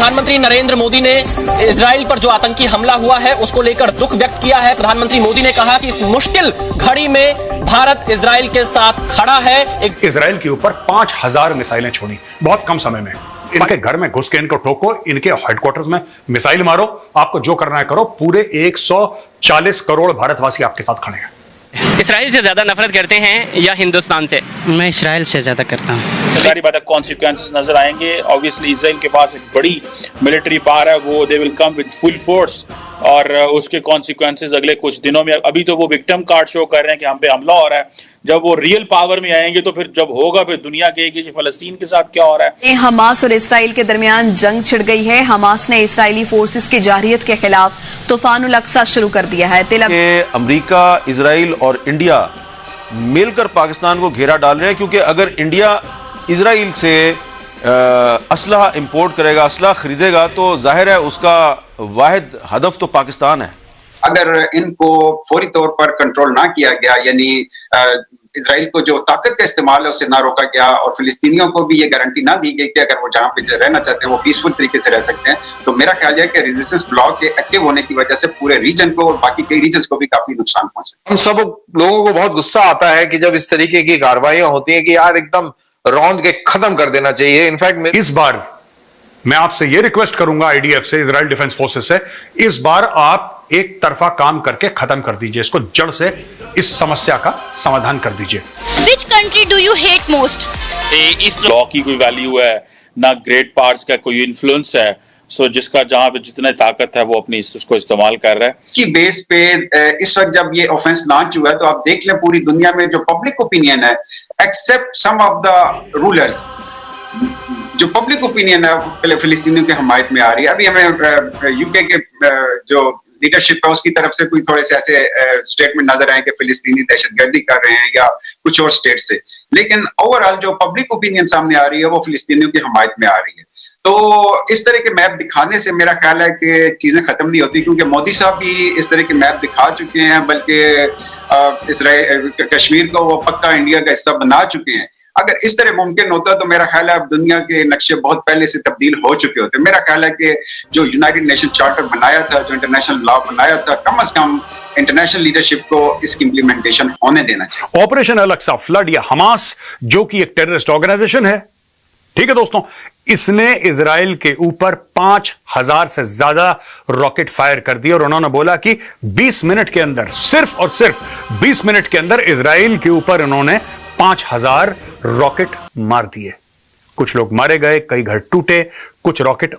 प्रधानमंत्री नरेंद्र मोदी ने इजराइल पर जो आतंकी हमला हुआ है उसको लेकर दुख व्यक्त किया है। प्रधानमंत्री मोदी ने कहा कि इस मुश्किल घड़ी में भारत इजराइल के साथ खड़ा है। इजराइल के ऊपर 5000 मिसाइलें छोड़ी बहुत कम समय में। इनके घर में घुस के इनको ठोको, इनके हेडक्वार्टर्स में मिसाइल मारो, आपको जो करना है करो। पूरे 140 करोड़ भारतवासी आपके साथ खड़े हैं। इजराइल से ज्यादा नफरत करते हैं या हिंदुस्तान से? मैं इजराइल से ज्यादा करता हूँ। सारी बात कॉन्सिक्वेंसेस नजर आएंगे। ऑब्वियसली इजराइल के पास एक बड़ी मिलिट्री पावर है, वो they will come with full force, और उसके कॉन्सिक्वेंसेस अगले कुछ दिनों में। अभी तो वो विक्टिम कार्ड शो कर रहे हैं कि हम पे हमला हो रहा है। जब वो रियल पावर में आएंगे तो फिर जब होगा फिर दुनिया कहेगी कि फलस्तीन के साथ क्या हो रहा है। हमास और इसराइल के दरमियान जंग छिड़ गई है। हमास ने इसराइली फोर्सेस की जारहियत के खिलाफ तूफानुल अक्सा शुरू कर दिया है। अमेरिका, इजराइल और इंडिया मिलकर पाकिस्तान को घेरा डाल रहे हैं, क्योंकि अगर इंडिया इजराइल से असलहा इंपोर्ट करेगा, असलहा खरीदेगा, तो जाहिर है उसका वाहिद हदफ तो पाकिस्तान है। अगर इनको फौरी तौर पर कंट्रोल ना किया गया, यानी इजराइल को जो ताकत का इस्तेमाल है उससे ना रोका गया, और फिलिस्तीनियों को भी ये गारंटी ना दी गई कि अगर वो जहाँ पे रहना चाहते हैं वो पीसफुल तरीके से रह सकते हैं, तो मेरा ख्याल है कि रेजिस्टेंस ब्लॉक के एक्टिव होने की वजह से पूरे रीजन को और बाकी कई रीजन्स को भी काफी नुकसान पहुंचा। हम सब लोगों को बहुत गुस्सा आता है कि जब इस तरीके की कार्रवाइयां होती हैं कि यार एकदम रौंद के खत्म कर देना चाहिए। इनफैक्ट इस बार मैं आपसे यह रिक्वेस्ट करूंगा, आईडीएफ से, इजराइल डिफेंस फोर्सेस से, इस बार आप एक तरफा काम करके खत्म कर दीजिए इसको, जड़ से इस समस्या का समाधान कर दीजिए। Which country do you hate most? इस लॉ की कोई वैल्यू है ना, ग्रेट पार्ट्स का कोई इन्फ्लुएंस है। सो जिसका जहां पे जितनी ताकत है वो अपनी उसको इस्तेमाल कर रहा है। की बेस पे इस वक्त जब ये ऑफेंस लॉन्च हुआ है तो आप देख लें पूरी दुनिया में जो पब्लिक ओपिनियन है, except some of the rulers, जो पब्लिक ओपिनियन है पहले फिलिस्तीनियों की हमायत में आ रही है। अभी हमें यूके के जो लीडरशिप है उसकी तरफ से कोई थोड़े से ऐसे स्टेटमेंट नजर आए कि फिलिस्तीनी दहशतगर्दी कर रहे हैं या कुछ और स्टेट से, लेकिन ओवरऑल जो पब्लिक ओपिनियन सामने आ रही है वो फिलिस्तीनियों की हमायत में आ रही है। तो इस तरह के मैप दिखाने से मेरा ख्याल है कि चीजें खत्म नहीं होती, क्योंकि मोदी साहब भी इस तरह के मैप दिखा चुके हैं, बल्कि इसराइल कश्मीर को वो पक्का इंडिया का हिस्सा बना चुके हैं। अगर इस तरह मुमकिन होता तो मेरा ख्याल है अब दुनिया के नक्शे बहुत पहले से तब्दील हो चुके होते। मेरा ख्याल है कि जो यूनाइटेड नेशन चार्टर बनाया था, जो इंटरनेशनल लॉ बनाया था, कम से कम इंटरनेशनल लीडरशिप को इसकी इंप्लीमेंटेशन होने देना चाहिए। ऑपरेशन अल-अक्सा फ्लड या हमास, जो कि एक टेररिस्ट ऑर्गेनाइजेशन है, ठीक है दोस्तों, इसने इजराइल के ऊपर 5000 से ज्यादा रॉकेट फायर कर दिए, और उन्होंने बोला कि 20 मिनट के अंदर, सिर्फ और सिर्फ 20 मिनट के अंदर इजराइल के ऊपर उन्होंने 5000 रॉकेट मार दिए। कुछ लोग मारे गए, कई घर टूटे, कुछ रॉकेट